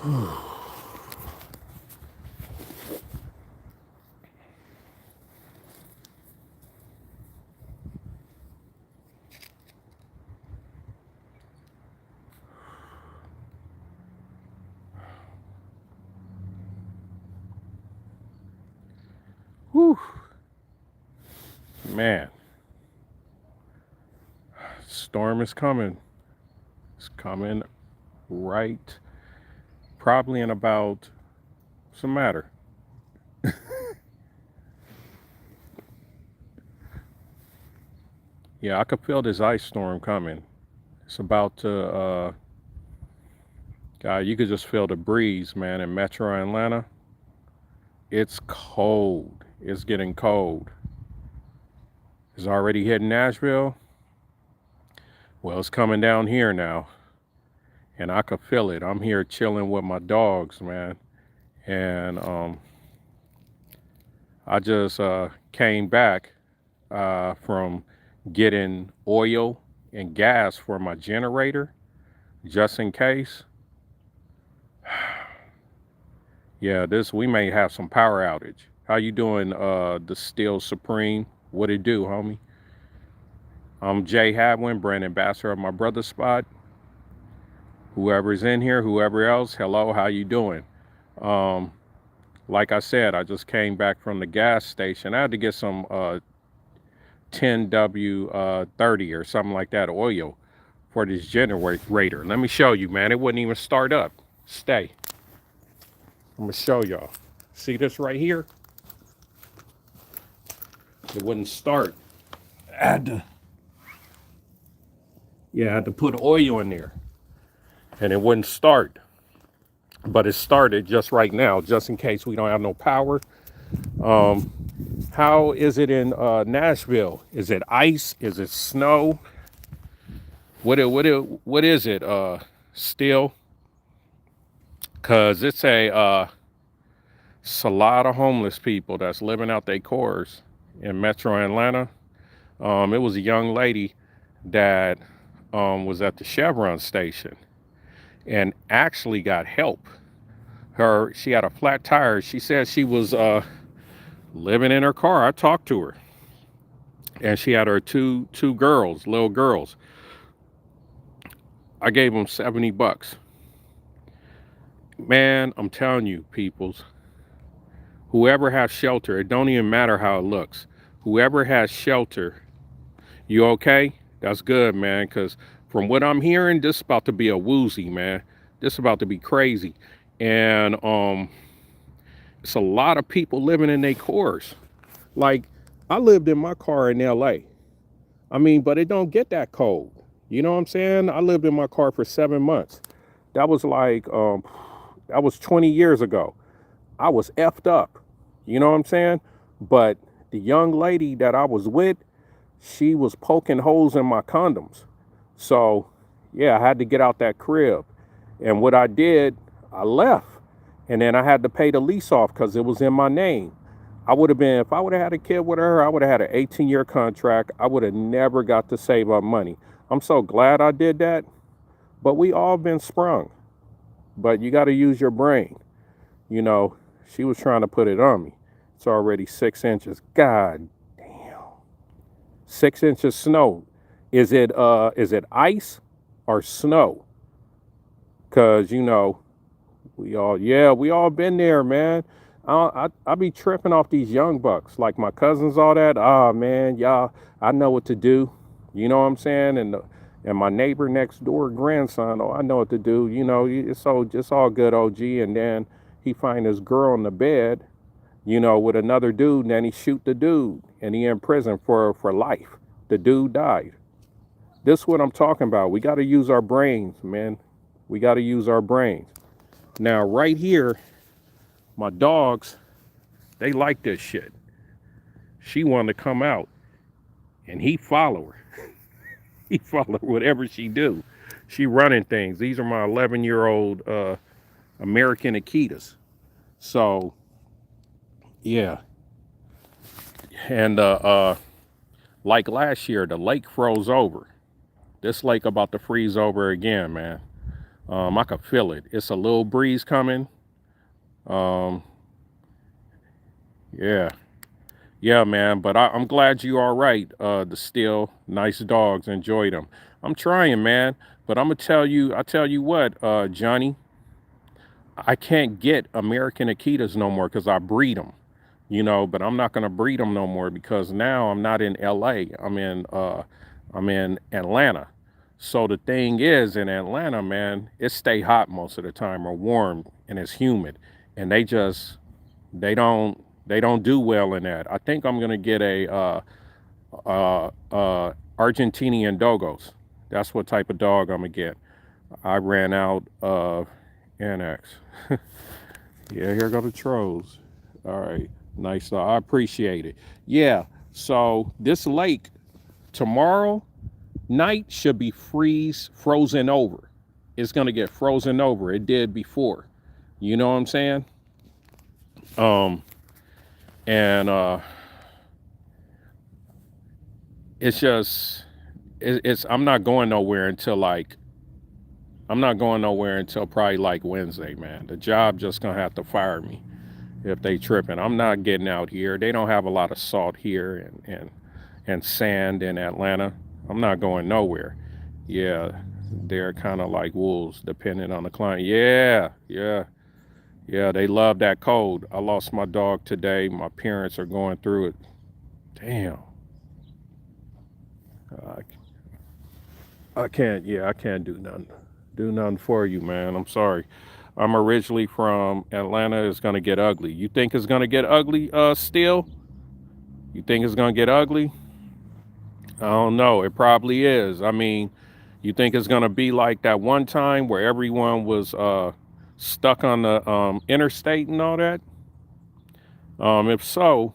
Whew. Man, storm is coming. It's coming right, probably in about, what's the matter? Yeah, I could feel this ice storm coming. It's about to, God, you could just feel the breeze, man, in Metro Atlanta. It's cold. It's getting cold. It's already hitting Nashville. Well, it's coming down here now, and I could feel it. I'm here chilling with my dogs, man, and I just came back from getting oil and gas for my generator, just in case. Yeah, this we may have some power outage. How you doing, the Steel Supreme? What it do, homie? I'm Jay Hadwin, brand ambassador of my brother spot. Whoever's in here, whoever else, hello, how you doing? Um, like I said, I just came back from the gas station. I had to get some 10W 30 or something like that oil for this generator. Let me show you, man. It wouldn't even start up. Stay. I'm gonna show y'all. See this right here? It wouldn't start. I had to, yeah, I had to put oil in there, and it wouldn't start. But it started just right now, just in case we don't have no power. Um, how is it in Nashville? Is it ice? Is it snow? What is it? Still, cause it's a lot of homeless people that's living out their cores in Metro Atlanta. It was a young lady that was at the Chevron station and actually got help. She had a flat tire. She said she was living in her car. I talked to her, and she had her two girls, little girls. I gave them $70. Man, I'm telling you, peoples, whoever has shelter, it don't even matter how it looks. Whoever has shelter, you okay? That's good, man, because from what I'm hearing, this is about to be a woozy, man. This is about to be crazy. And it's a lot of people living in their cars. Like, I lived in my car in LA. I mean, but it don't get that cold. You know what I'm saying? I lived in my car for 7 months. That was like, that was 20 years ago. I was effed up. You know what I'm saying? But the young lady that I was with, she was poking holes in my condoms. So, yeah, I had to get out that crib. And what I did, I left. And then I had to pay the lease off because it was in my name. I would have been, if I would have had a kid with her, I would have had an 18-year contract. I would have never got to save up money. I'm so glad I did that. But we all been sprung. But you got to use your brain. You know, she was trying to put it on me. It's already 6 inches. God damn. 6 inches snow. Is it ice or snow? Cause we all been there, man. I be tripping off these young bucks, like my cousins, all that. Ah, man, y'all, I know what to do. You know what I'm saying? And my neighbor next door grandson, oh, I know what to do. You know, it's all good, OG. And then he find this girl in the bed, with another dude, and then he shoot the dude, and he in prison for life. The dude died. This is what I'm talking about. We got to use our brains, man. We got to use our brains. Now, right here, my dogs, they like this shit. She wanted to come out, and he follow her. He follow whatever she do. She running things. These are my 11-year-old American Akitas. So, yeah. And like last year, the lake froze over. This lake about to freeze over again, man. I could feel it. It's a little breeze coming. Um, yeah, yeah, man. But I'm glad you all right. The still nice dogs. Enjoy them. I'm trying, man. But I'm gonna tell you. I tell you what, Johnny. I can't get American Akitas no more because I breed them. But I'm not gonna breed them no more because now I'm not in LA. I'm in Atlanta. So the thing is, in Atlanta, man, it stay hot most of the time or warm and it's humid. And they don't do well in that. I think I'm gonna get a Argentinian Dogos. That's what type of dog I'm gonna get. I ran out of Annex. Yeah, here go the trolls. All right, nice. I appreciate it. Yeah. So this lake tomorrow night should be frozen over. It's gonna get frozen over. It did before. You know what I'm saying? Um, and it's just it's. I'm not going nowhere until probably like Wednesday, man. The job just gonna have to fire me if they tripping. I'm not getting out here. They don't have a lot of salt here and sand in Atlanta. I'm not going nowhere. Yeah, they're kind of like wolves, depending on the client. Yeah, yeah, yeah. They love that cold. I lost my dog today. My parents are going through it. Damn. I, I can't. Yeah, I can't do nothing. Do nothing for you, man. I'm sorry. I'm originally from Atlanta. It's gonna get ugly. You think it's gonna get ugly? Still? You think it's gonna get ugly? I don't know. It probably is. I mean, you think it's gonna be like that one time where everyone was stuck on the interstate and all that? If so,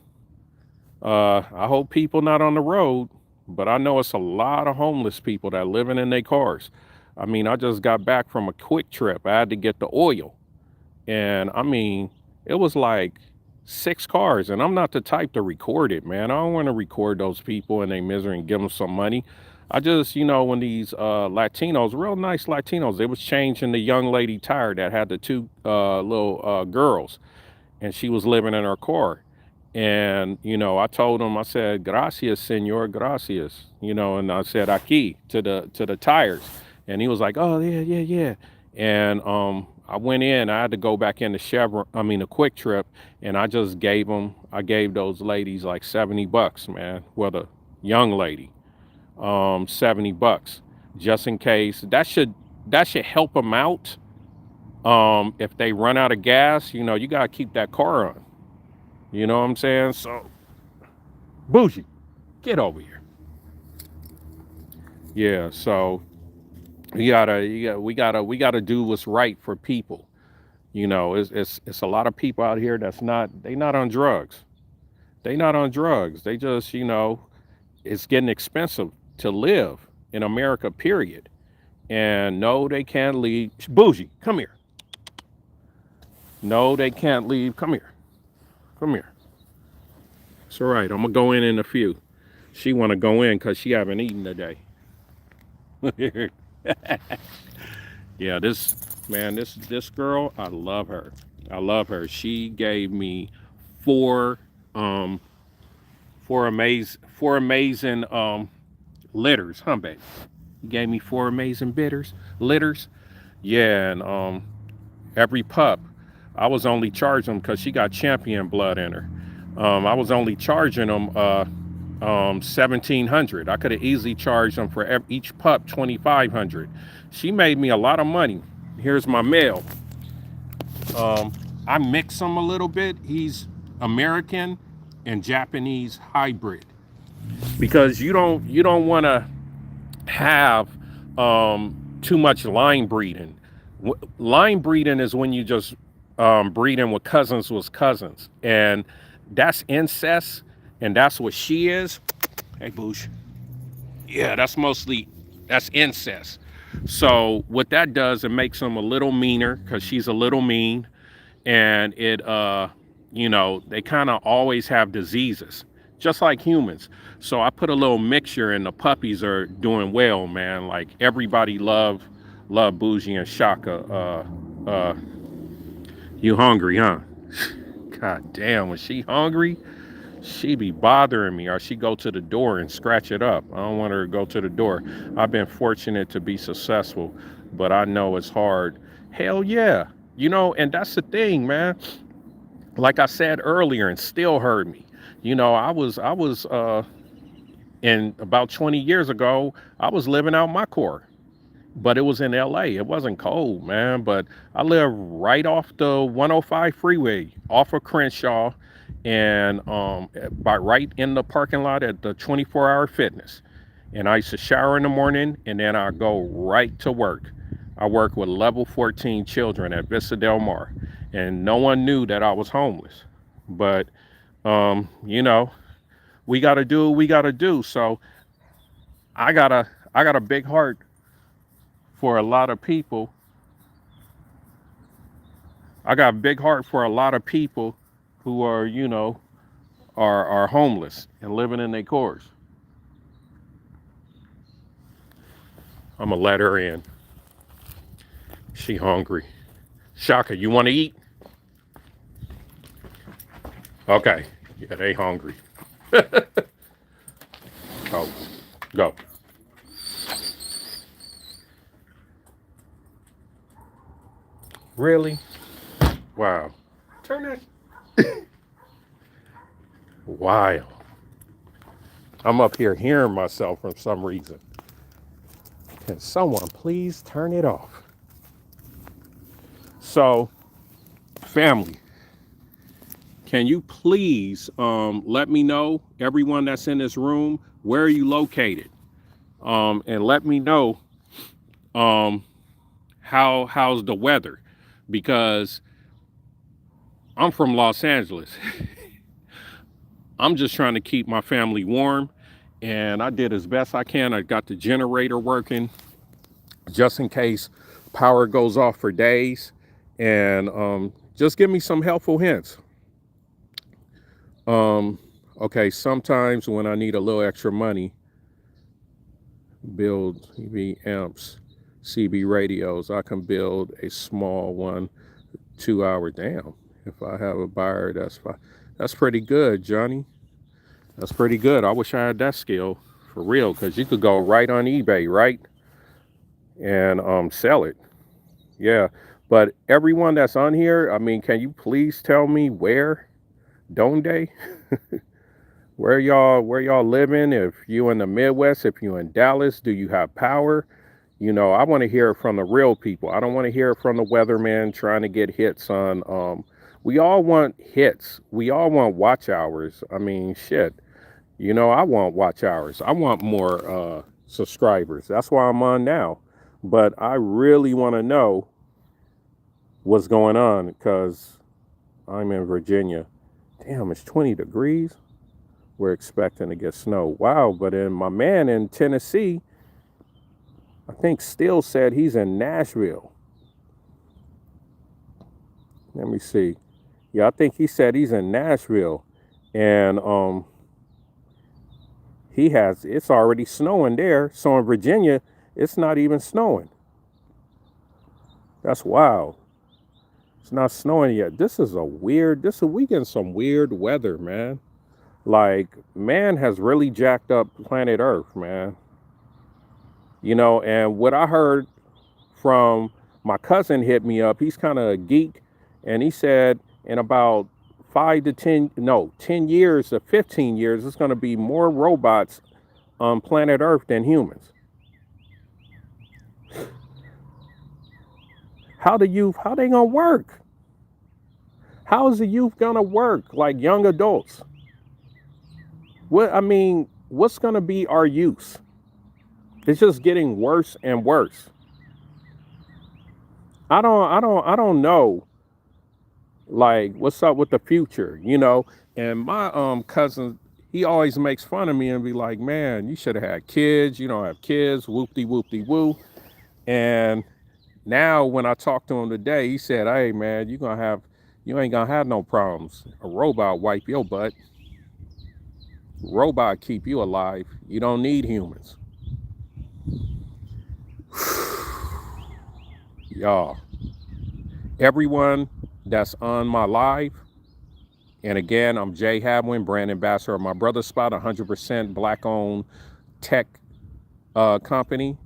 I hope people not on the road, but I know it's a lot of homeless people that living in their cars. I mean, I just got back from a quick trip. I had to get the oil, and I mean, it was like 6 cars, and I'm not the type to record it, man. I don't want to record those people in their misery and give them some money. I just, when these Latinos, real nice Latinos, they was changing the young lady tire that had the two little girls, and she was living in her car. And, I told him, I said, gracias, senor, gracias, and I said, aquí to the tires. And he was like, oh, yeah, yeah, yeah. And I went in, I had to go back in the Chevron, the Quick Trip, and I gave those ladies like $70, man. Well, the young lady, $70, just in case. That should help them out. If they run out of gas, you gotta keep that car on. You know what I'm saying? So, bougie, get over here. Yeah. So we gotta do what's right for people. It's a lot of people out here they not on drugs. They not on drugs. They just, it's getting expensive to live in America, period. And no, they can't leave. Bougie, come here. No, they can't leave. Come here. Come here. It's all right. I'm gonna go in a few. She wanna go in because she haven't eaten today. Yeah, this man, this girl, I love her. I love her. She gave me four um four amazing litters, huh, babe? You gave me four amazing litters. Yeah, and every pup, I was only charging them because she got champion blood in her. I was only charging them 1,700. I could have easily charged them for each pup 2,500. She made me a lot of money. Here's my mail. I mix him a little bit. He's American and Japanese hybrid because you don't want to have too much line breeding. Line breeding is when you just breeding with cousins, and that's incest, and that's what she is. Hey, Boosh. Yeah, that's incest. So what that does, it makes them a little meaner because she's a little mean, and they kind of always have diseases, just like humans. So I put a little mixture, and the puppies are doing well, man. Like everybody Love Bougie and Shaka. You hungry, huh? God damn, when she hungry, she be bothering me, or she go to the door and scratch it up. I don't want her to go to the door. I've been fortunate to be successful, but I know it's hard. Hell yeah. You know, and that's the thing, man. Like I said earlier, and still heard me. You know, I was in about 20 years ago, I was living out my core. But it was in LA. It wasn't cold, man. But I live right off the 105 freeway, off of Crenshaw, and by right in the parking lot at the 24-hour fitness. And I used to shower in the morning, and then I go right to work. I work with level 14 children at Vista Del Mar, and no one knew that I was homeless. But you know, we got to do what we got to do. So I got a big heart for a lot of people. I got a big heart for a lot of people who are, you know, are homeless and living in their cores. I'm gonna let her in. She hungry. Shaka, you want to eat? Okay. Yeah, they hungry. Go, go. Really? Wow. Turn that. Wow. I'm up here hearing myself for some reason. Can someone please turn it off? So, family, can you please let me know, everyone that's in this room, where are you located? And let me know um, how's the weather, because I'm from Los Angeles. I'm just trying to keep my family warm, and I did as best I can. I got the generator working just in case power goes off for days, and just give me some helpful hints. Okay, sometimes when I need a little extra money, build EV amps, CB radios, I can build a small one, 2 hour. Damn, if I have a buyer, that's fine. That's pretty good, Johnny. That's pretty good. I wish I had that skill for real, because you could go right on eBay, right? And sell it. Yeah. But everyone that's on here, I mean, can you please tell me where? Donde? Where y'all living? If you in the Midwest, if you in Dallas, do you have power? You know, I want to hear it from the real people. I don't want to hear it from the weatherman trying to get hits on we all want hits. We all want watch hours. I mean, shit. You know, I want watch hours. I want more subscribers. That's why I'm on now. But I really want to know what's going on, because I'm in Virginia. Damn, it's 20 degrees. We're expecting to get snow. Wow, but then my man in Tennessee, I think Still said he's in Nashville. Let me see. Yeah, I think he said he's in Nashville. And it's already snowing there. So in Virginia, it's not even snowing. That's wild. It's not snowing yet. We getting some weird weather, man. Like, man has really jacked up planet Earth, man. You know, and what I heard from my cousin hit me up, he's kind of a geek, and he said in about 10 years to 15 years, it's going to be more robots on planet Earth than humans. How they gonna work? How is the youth gonna work like young adults? What's gonna be our use? It's just getting worse and worse. I don't know, like, what's up with the future, you know? And my cousin, he always makes fun of me and be like, man, you should have had kids. You don't have kids, whoop-de whoop-de woo. And now when I talked to him today, he said, hey man, you ain't gonna have no problems. A robot wipe your butt. Robot keep you alive. You don't need humans. Y'all, everyone that's on my live, and again, I'm Jay Hadwin, brand ambassador of My Brother Spot, 100% black owned tech company.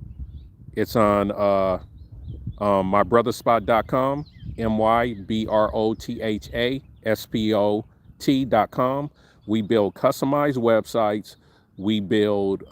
It's on mybrotherspot.com, mybrothaspot.com. We build customized websites. We build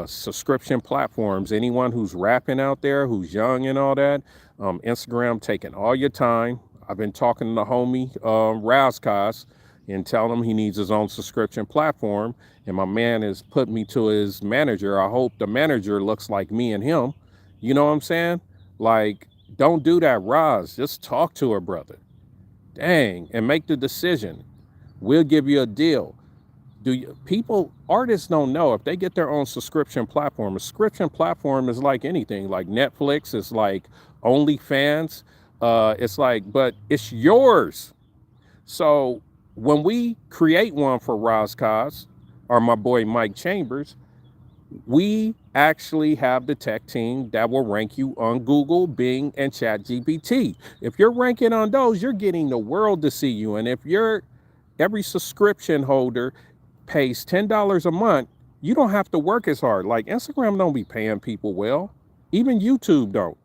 subscription platforms. Anyone who's rapping out there, who's young and all that, Instagram taking all your time. I've been talking to the homie Razkaz and telling him he needs his own subscription platform. And my man has put me to his manager. I hope the manager looks like me and him. You know what I'm saying? Like, don't do that, Roz. Just talk to her, brother. Dang, and make the decision. We'll give you a deal. Artists don't know if they get their own subscription platform. A subscription platform is like anything, like Netflix, it's like OnlyFans. It's like, but it's yours. So when we create one for Rozcos, or my boy Mike Chambers, we actually have the tech team that will rank you on Google, Bing, and ChatGPT. If you're ranking on those, you're getting the world to see you. And if every subscription holder pays $10 a month, you don't have to work as hard. Like Instagram don't be paying people well. Even YouTube don't.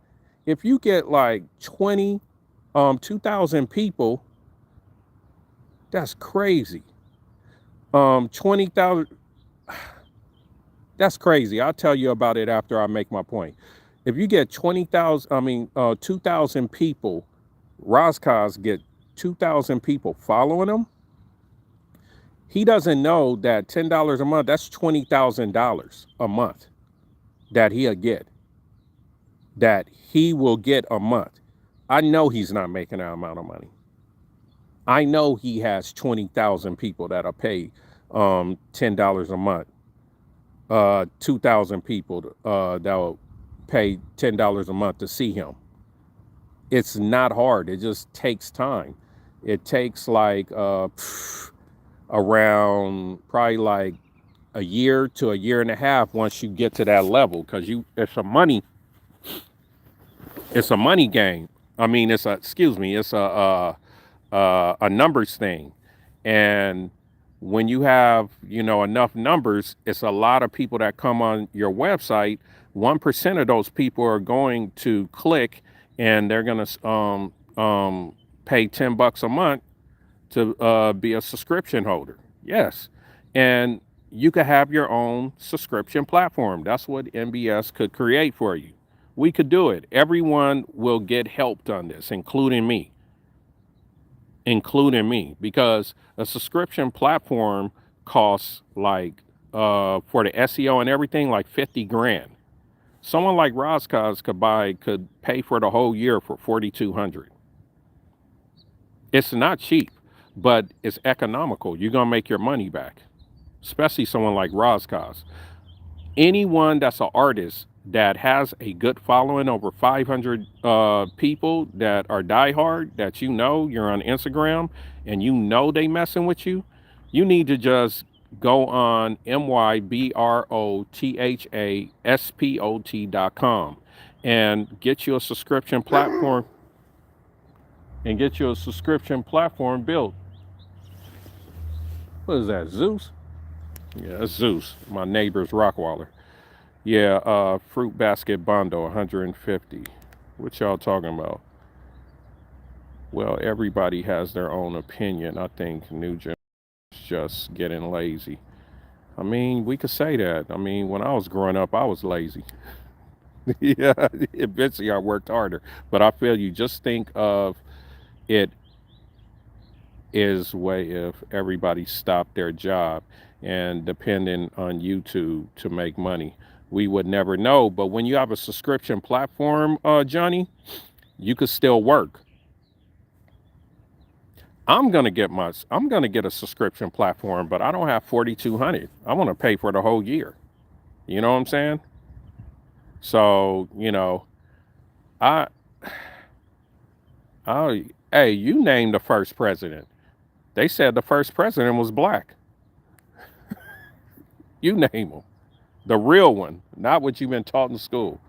If you get like 2,000 people, that's crazy. 20,000. That's crazy. I'll tell you about it after I make my point. If you get 2,000 people, Rozkaz get 2,000 people following him. He doesn't know that $10 a month, that's $20,000 a month that he will get a month. I know he's not making that amount of money. I know he has 20,000 people that'll pay $10 a month. 2,000 people that'll pay $10 a month to see him. It's not hard. It just takes time. It takes like around probably like a year to a year and a half once you get to that level, because it's a money game. I mean, it's a numbers thing. And when you have, enough numbers, it's a lot of people that come on your website. 1% of those people are going to click, and they're going to pay $10 a month to be a subscription holder. Yes. And you could have your own subscription platform. That's what MBS could create for you. We could do it. Everyone will get helped on this, including me, because a subscription platform costs like for the SEO and everything like 50 grand. Someone like Rozkaz could pay for the whole year for 4,200. It's not cheap, but it's economical. You're gonna make your money back, especially someone like Rozkaz. Anyone that's an artist that has a good following, over 500 people that are diehard, that you're on Instagram and they messing with you, you need to just go on mybrothaspot.com and get you a subscription platform built. What is that, Zeus? Yeah, that's Zeus, my neighbor's Rockwaller. Yeah, fruit basket bundle, 150. What y'all talking about? Well, everybody has their own opinion. I think Nugent is just getting lazy. I mean, we could say that. I mean, when I was growing up, I was lazy. Yeah, eventually I worked harder. But I feel you. Just think of it is way if everybody stopped their job and depending on YouTube to make money. We would never know. But when you have a subscription platform, Johnny, you could still work. I'm gonna get a subscription platform, but I don't have 4,200. I want to pay for the whole year. You know what I'm saying? So, I hey, you named the first president. They said the first president was black. You name him. The real one, not what you've been taught in school.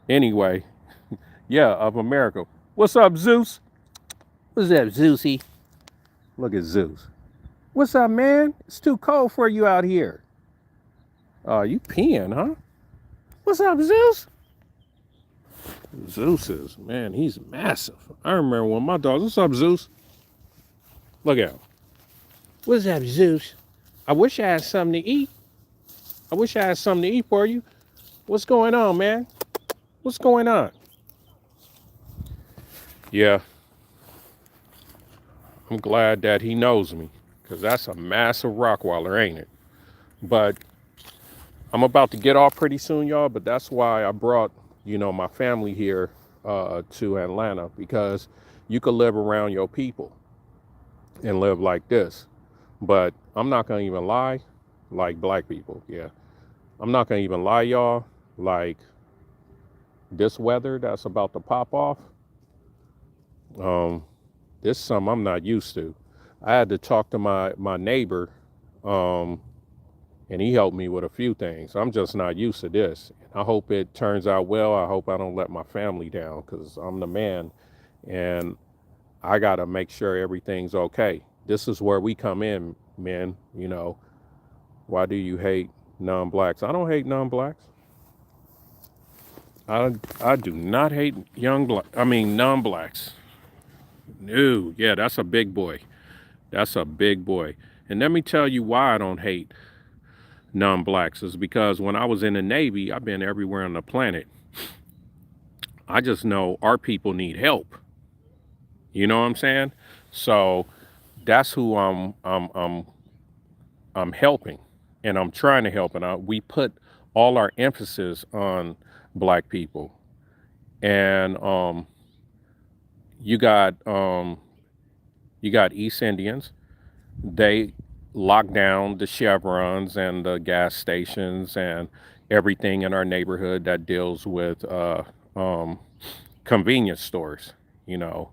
Anyway, Yeah, of America. What's up, Zeus? What's up, Zeusy? Look at Zeus. What's up, man? It's too cold for you out here. Oh, you peeing, huh? What's up, Zeus? Zeus is, man, he's massive. I remember when my dogs, what's up, Zeus? Look at him. What's up, Zeus? I wish I had something to eat. I wish I had something to eat for you. What's going on, man? What's going on? Yeah, I'm glad that he knows me because that's a massive Rottweiler, ain't it? But I'm about to get off pretty soon, y'all. But that's why I brought, my family here to Atlanta because you could live around your people and live like this. But I'm not gonna even lie, like black people, yeah. I'm not gonna even lie, y'all. Like this weather that's about to pop off, um, this is something I'm not used to. I had to talk to my neighbor, um, and he helped me with a few things. I'm just not used to this. I hope it turns out well. I hope I don't let my family down because I'm the man, and I gotta make sure everything's okay. This is where we come in, men. Why do you hate non-blacks? I don't hate non-blacks. I do not hate non-blacks. No, yeah, that's a big boy. That's a big boy. And let me tell you why I don't hate non-blacks is because when I was in the Navy, I've been everywhere on the planet. I just know our people need help. You know what I'm saying? So that's who I'm helping, and I'm trying to help. And we put all our emphasis on black people, and you got East Indians. They lock down the Chevrons and the gas stations and everything in our neighborhood that deals with um, convenience stores. You know,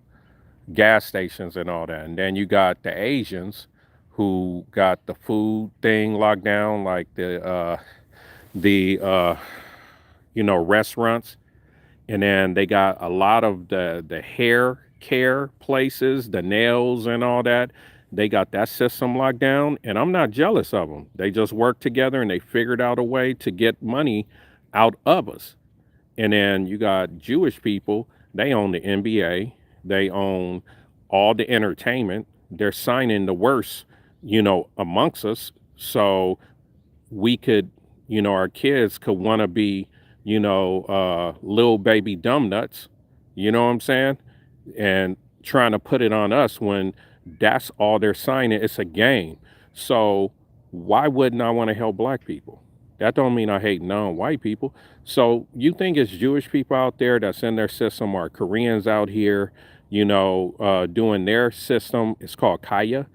gas stations and all that. And then you got the Asians who got the food thing locked down, like the restaurants. And then they got a lot of the hair care places, the nails and all that. They got that system locked down, and I'm not jealous of them. They just worked together and they figured out a way to get money out of us. And then you got Jewish people, they own the NBA, they own all the entertainment. They're signing the worst, amongst us. So we could, our kids could want to be, little baby dumb nuts, you know what I'm saying? And trying to put it on us when that's all they're signing. It's a game. So why wouldn't I want to help black people? That don't mean I hate non-white people. So you think it's Jewish people out there that's in their system or Koreans out here, doing their system. It's called Kaya.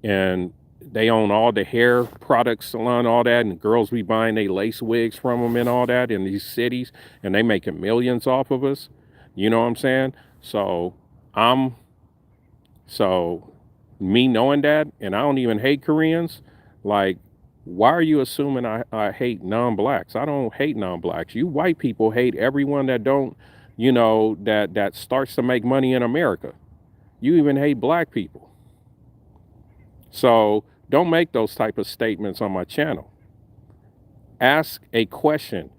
And they own all the hair products, salon, all that. And girls be buying they lace wigs from them and all that in these cities. And they making millions off of us. You know what I'm saying? So I'm, so me knowing that, and I don't even hate Koreans, like, why are you assuming I hate non-blacks? I don't hate non-blacks. You white people hate everyone that don't, that starts to make money in America. You even hate black people. So don't make those type of statements on my channel. Ask a question.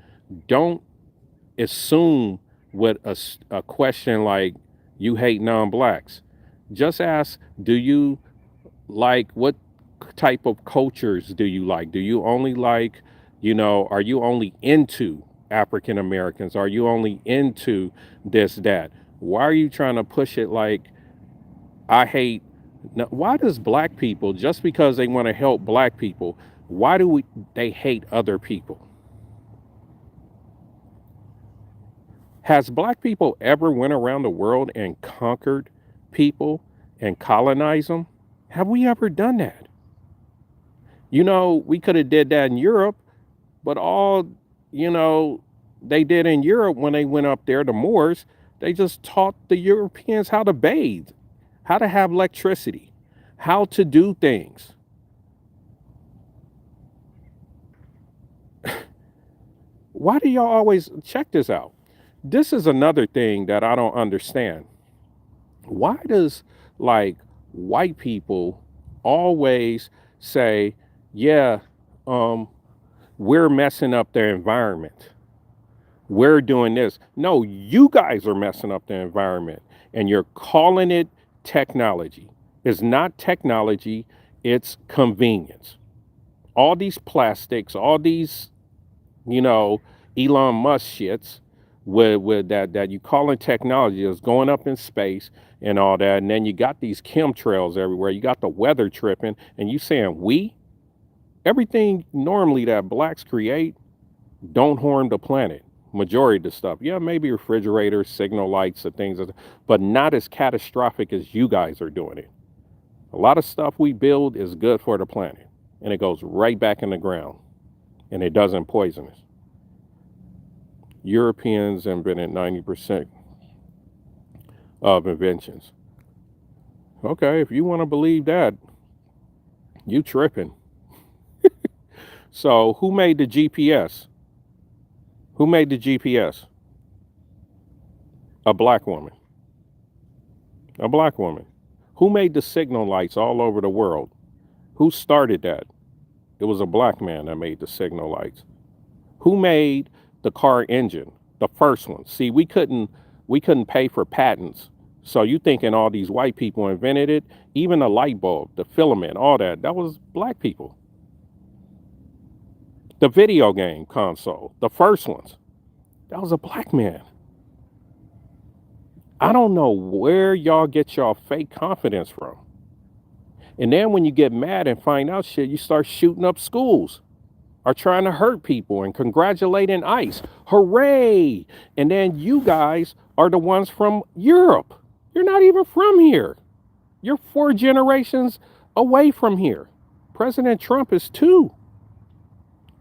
Don't assume with a question like you hate non-blacks. Just ask, do you like, what type of cultures do you like? Do you only like, are you only into African Americans? Are you only into this, that? Why are you trying to push it like I hate? Now, why does black people, just because they want to help black people, why do they hate other people? Has black people ever went around the world and conquered people and colonized them? Have we ever done that? We could have did that in Europe, but all, you know, they did in Europe when they went up there, the Moors, they just taught the Europeans how to bathe, how to have electricity, how to do things. Why do y'all always check this out? This is another thing that I don't understand. Why does like white people always say, yeah, um, we're messing up their environment? We're doing this. No, you guys are messing up the environment and you're calling it technology. It's not technology, it's convenience. All these plastics, all these, you know, Elon Musk shits with that you calling technology is going up in space and all that. And then you got these chemtrails everywhere. You got the weather tripping and you saying everything normally that blacks create don't harm the planet. Majority of the stuff. Yeah, maybe refrigerators, signal lights, and things, but not as catastrophic as you guys are doing it. A lot of stuff we build is good for the planet, and it goes right back in the ground, and it doesn't poison us. Europeans invented 90% of inventions. Okay, if you want to believe that, you tripping. So who made the GPS? Who made the GPS? A black woman. A black woman. Who made the signal lights all over the world? Who started that? It was a black man that made the signal lights. Who made the car engine? The first one. See, we couldn't pay for patents. So you thinking all these white people invented it? Even the light bulb, the filament, all that was black people. The video game console, the first ones, that was a black man. I don't know where y'all get y'all fake confidence from. And then when you get mad and find out shit, you start shooting up schools or trying to hurt people and congratulating ICE. Hooray! And then you guys are the ones from Europe. You're not even from here. You're 4 generations away from here. President Trump is 2.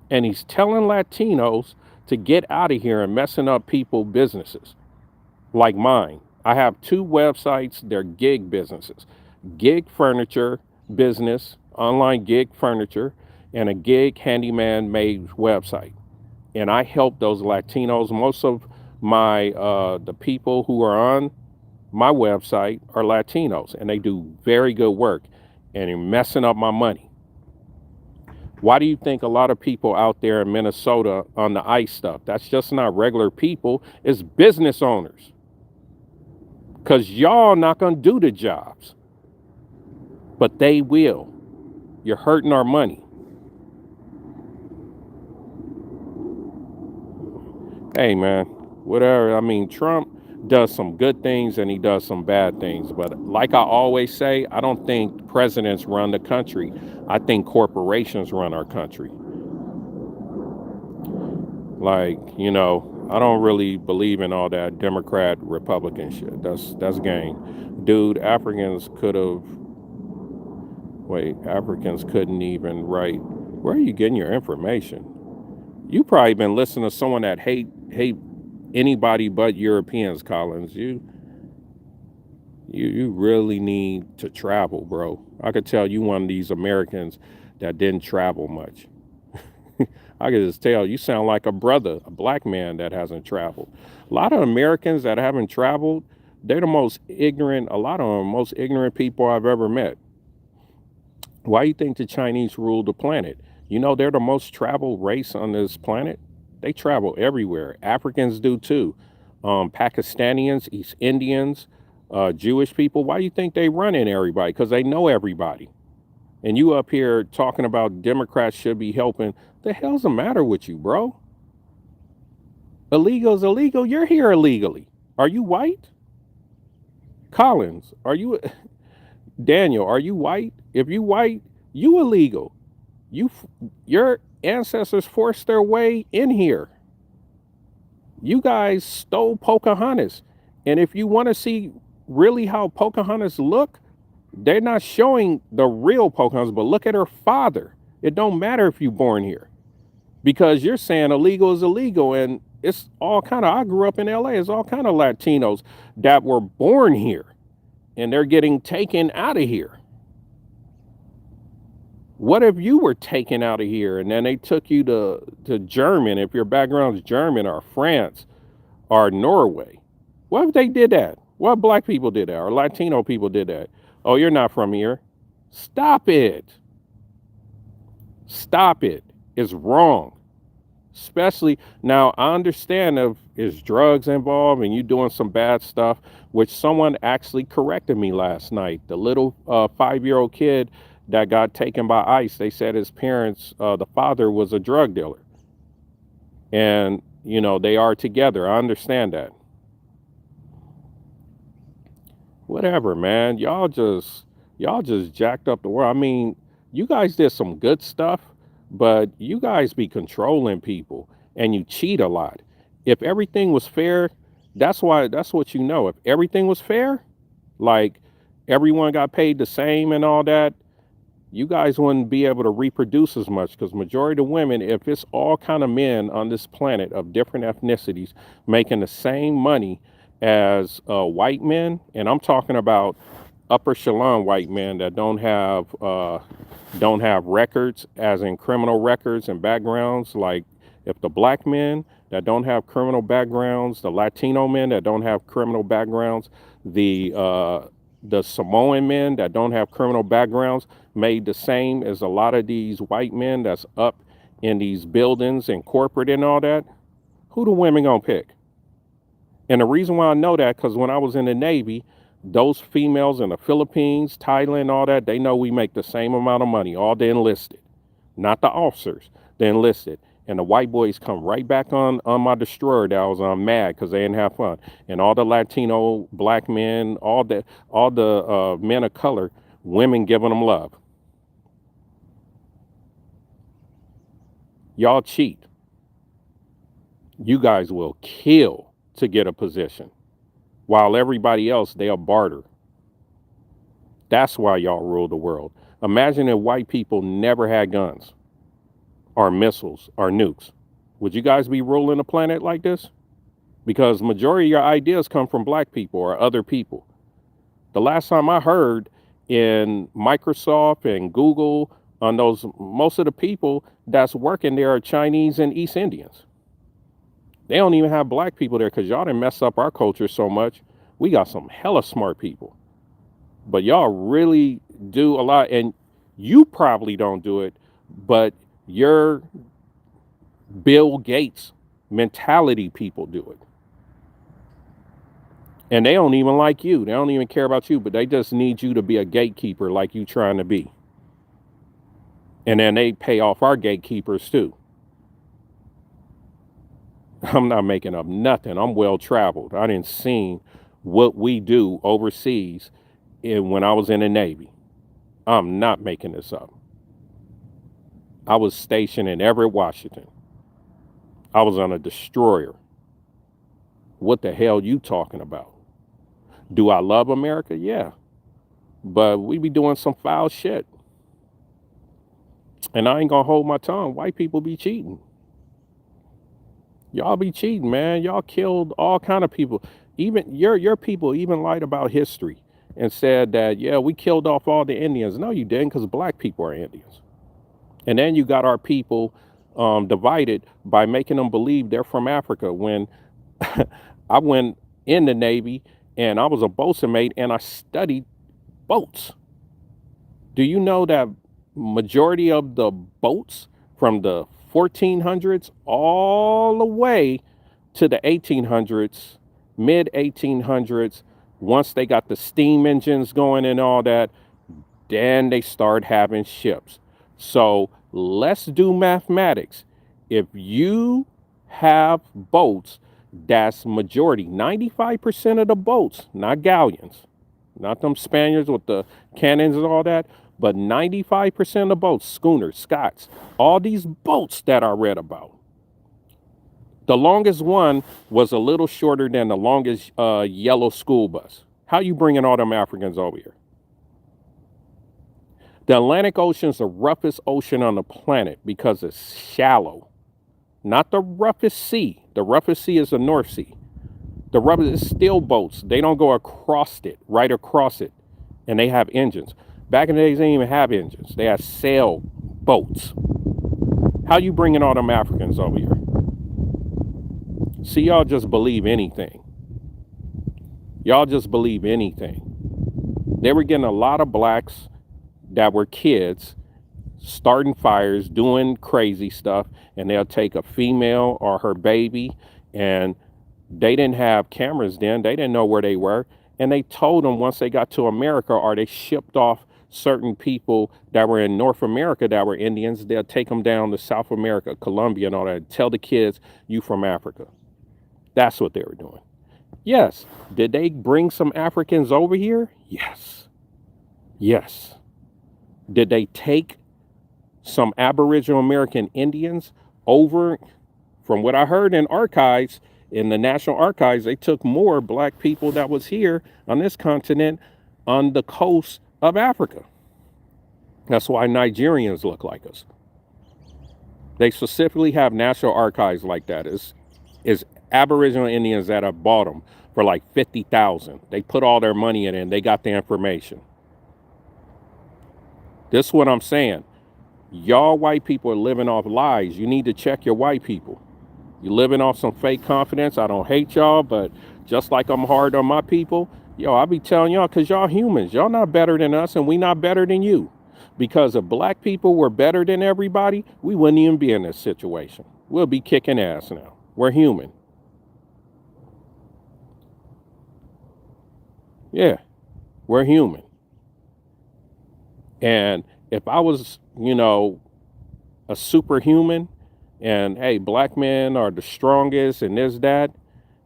And he's telling Latinos to get out of here and messing up people's businesses like mine. I have 2 websites. They're gig businesses. Gig furniture business, online gig furniture, and a gig handyman made website. And I help those Latinos. Most of my the people who are on my website are Latinos, and they do very good work. And you're messing up my money. Why do you think a lot of people out there in Minnesota on the ICE stuff? That's just not regular people. It's business owners. Because y'all not going to do the jobs. But they will. You're hurting our money. Hey, man, whatever. I mean, Trump does some good things and he does some bad things. But like I always say, I don't think presidents run the country. I think corporations run our country. Like, I don't really believe in all that Democrat Republican shit. That's game. Dude, Africans couldn't even write. Where are you getting your information? You probably been listening to someone that hate anybody but Europeans, Collins. You really need to travel, bro. I could tell you one of these Americans that didn't travel much. I could just tell you sound like a brother, a black man that hasn't traveled. A lot of Americans that haven't traveled, they're the most ignorant, a lot of them, most ignorant people I've ever met. Why do you think the Chinese rule the planet? You know, they're the most traveled race on this planet. They travel everywhere. Africans do too. Pakistanians, East Indians, Jewish people. Why do you think they run in everybody? Because they know everybody. And you up here talking about Democrats should be helping. The hell's the matter with you, bro? Illegal is illegal. You're here illegally. Are you white? Collins, are you Daniel, are you white? If you white, you illegal. Your ancestors forced their way in here. You guys stole Pocahontas. And if you want to see really how Pocahontas look, they're not showing the real Pocahontas, but look at her father. It don't matter if you're born here. Because you're saying illegal is illegal, and it's all kind of, I grew up in LA, it's all kind of Latinos that were born here, and they're getting taken out of here. What if you were taken out of here and then they took you to German, if your background is German or France, or Norway. What if they did that? What if black people did that or Latino people did that? Oh, you're not from here. Stop it. Stop it. It's wrong. Especially now, I understand if is drugs involved and you doing some bad stuff, which someone actually corrected me last night. The little 5-year-old kid that got taken by ICE, they said his parents, the father was a drug dealer, and they are together. I understand that. Whatever, man. Y'all just jacked up the world. I mean, you guys did some good stuff, but you guys be controlling people and you cheat a lot. If everything was fair, that's what you know. If everything was fair, like everyone got paid the same and all that, you guys wouldn't be able to reproduce as much because majority of women, if it's all kind of men on this planet of different ethnicities making the same money as white men, and I'm talking about upper echelon white men that don't have records, as in criminal records and backgrounds. Like if the black men that don't have criminal backgrounds, the Latino men that don't have criminal backgrounds, the Samoan men that don't have criminal backgrounds made the same as a lot of these white men that's up in these buildings and corporate and all that, who the women gonna pick? And the reason why I know that, because when I was in the Navy, those females in the Philippines, Thailand, all that, they know we make the same amount of money, all the enlisted, not the officers, the enlisted. And the white boys come right back on my destroyer that I was mad because they didn't have fun. And all the Latino black men, all the men of color, women giving them love. Y'all cheat. You guys will kill to get a position, while everybody else, they'll barter. That's why y'all rule the world. Imagine if white people never had guns or missiles or nukes. Would you guys be ruling the planet like this? Because majority of your ideas come from black people or other people. The last time I heard in Microsoft and Google on those, most of the people that's working there are Chinese and East Indians. They don't even have black people there because y'all done mess up our culture so much. We got some hella smart people. But y'all really do a lot, and you probably don't do it, but your Bill Gates mentality people do it. And they don't even like you. They don't even care about you, but they just need you to be a gatekeeper like you trying to be. And then they pay off our gatekeepers too. I'm not making up nothing. I'm well traveled. I didn't see what we do overseas when I was in the Navy. I'm not making this up. I was stationed in Everett, Washington. I was on a destroyer. What the hell you talking about? Do I love America? Yeah. But we be doing some foul shit. And I ain't gonna hold my tongue. White people be cheating. Y'all be cheating, man. Y'all killed all kind of people. Even your people even lied about history and said that, yeah, we killed off all the Indians. No, you didn't, because black people are Indians. And then you got our people divided by making them believe they're from Africa. When I went in the Navy and I was a boatswain mate and I studied boats. Do you know that majority of the boats from the 1400s all the way to the 1800s, mid 1800s, once they got the steam engines going and all that, then they start having ships. So let's do mathematics. If you have boats, that's majority, 95% of the boats, not galleons, not them Spaniards with the cannons and all that, but 95% of the boats, schooners, Scots, all these boats that I read about. The longest one was a little shorter than the longest yellow school bus. How you bringing all them Africans over here? The Atlantic Ocean is the roughest ocean on the planet because it's shallow. Not the roughest sea. The roughest sea is the North Sea. The roughest is still boats. They don't go across it, right across it. And they have engines. Back in the days, they didn't even have engines. They had sail boats. How you bringing all them Africans over here? See, y'all just believe anything. Y'all just believe anything. They were getting a lot of blacks that were kids starting fires, doing crazy stuff, and they'll take a female or her baby, and they didn't have cameras then. They didn't know where they were. And they told them once they got to America, or they shipped off certain people that were in North America that were Indians, they'll take them down to South America, Colombia, and all that. Tell the kids, you from Africa. That's what they were doing. Yes. Did they bring some Africans over here? Yes. Yes. Did they take some Aboriginal American Indians over? From what I heard in archives, in the National Archives, they took more black people that was here on this continent on the coast of Africa. That's why Nigerians look like us. They specifically have National Archives like that. Is Aboriginal Indians that have bought them for like 50,000. They put all their money in it and they got the information. This is what I'm saying. Y'all white people are living off lies. You need to check your white people. You're living off some fake confidence. I don't hate y'all, but just like I'm hard on my people, yo, I be telling y'all, because y'all humans. Y'all not better than us, and we not better than you. Because if black people were better than everybody, we wouldn't even be in this situation. We'll be kicking ass now. We're human. Yeah, we're human. And if I was, a superhuman, and hey, black men are the strongest and this, that,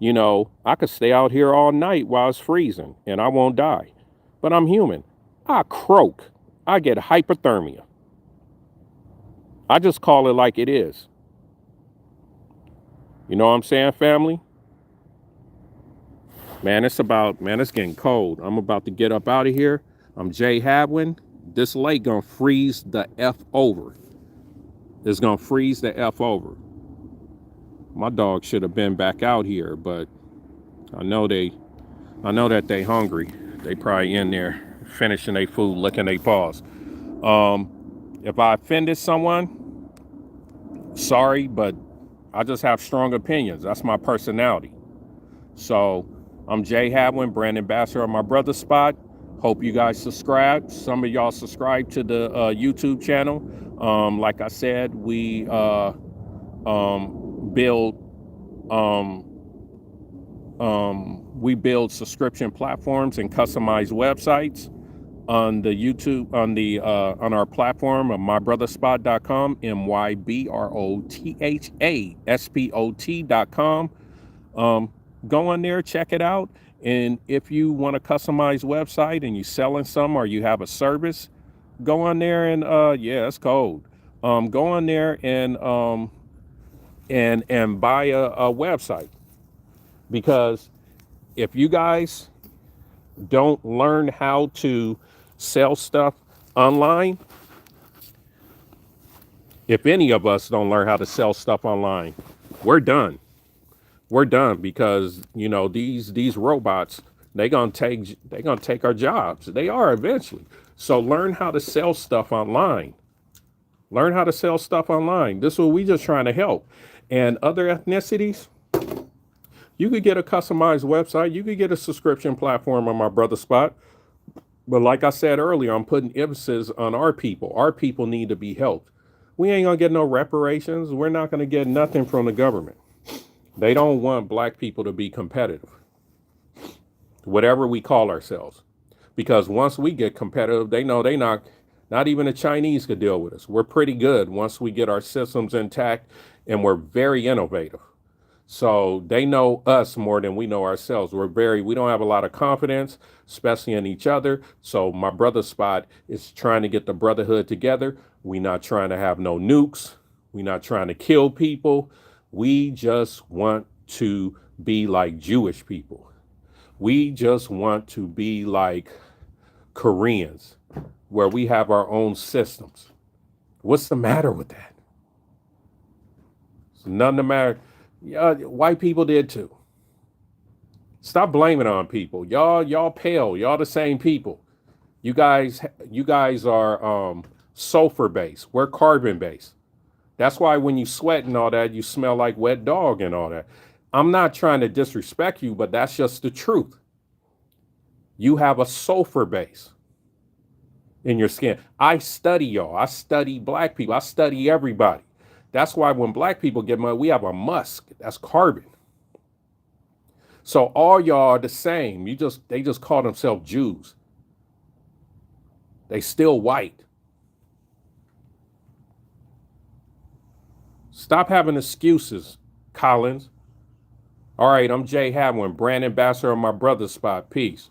I could stay out here all night while it's freezing and I won't die. But I'm human. I croak. I get hypothermia. I just call it like it is. You know what I'm saying, family? Man, it's getting cold. I'm about to get up out of here. I'm Jay Hadwin. This lake gonna freeze the F over. It's gonna freeze the F over. My dog should have been back out here, but I know that they hungry. They probably in there finishing their food, licking their paws. If I offended someone, sorry, but I just have strong opinions. That's my personality. So I'm Jay Hadwin, brand ambassador of My Brother Spot. Hope you guys subscribe. Some of y'all subscribe to the YouTube channel. Like I said, we build subscription platforms and customized websites on the YouTube, on our platform of mybrothersspot.com, mybrothersspot.com. Go on there, check it out. And if you want a customized website and you're selling some, or you have a service, go on there and yeah, it's cold. Go on there and buy a website. Because if you guys don't learn how to sell stuff online, if any of us don't learn how to sell stuff online, we're done. We're done, because these robots, they're gonna take our jobs. They are eventually. So learn how to sell stuff online. Learn how to sell stuff online. This is what we just trying to help. And other ethnicities, you could get a customized website. You could get a subscription platform on My Brother Spot. But like I said earlier, I'm putting emphasis on our people. Our people need to be helped. We ain't gonna get no reparations. We're not gonna get nothing from the government. They don't want black people to be competitive, whatever we call ourselves. Because once we get competitive, they know not even the Chinese could deal with us. We're pretty good once we get our systems intact, and we're very innovative. So they know us more than we know ourselves. We don't have a lot of confidence, especially in each other. So My Brother Spot is trying to get the brotherhood together. We're not trying to have no nukes. We're not trying to kill people. We just want to be like Jewish people. We just want to be like Koreans, where we have our own systems. What's the matter with that? It's none the matter. White people did too. Stop blaming on people. Y'all pale. Y'all the same people. You guys are sulfur based. We're carbon based. That's why when you sweat and all that, you smell like wet dog and all that. I'm not trying to disrespect you, but that's just the truth. You have a sulfur base in your skin. I study y'all. I study black people. I study everybody. That's why when black people get money, we have a musk. That's carbon. So all y'all are the same. They just call themselves Jews. They still white. Stop having excuses, Collins. All right, I'm Jay Hadwin, brand ambassador of my brother's spot. Peace.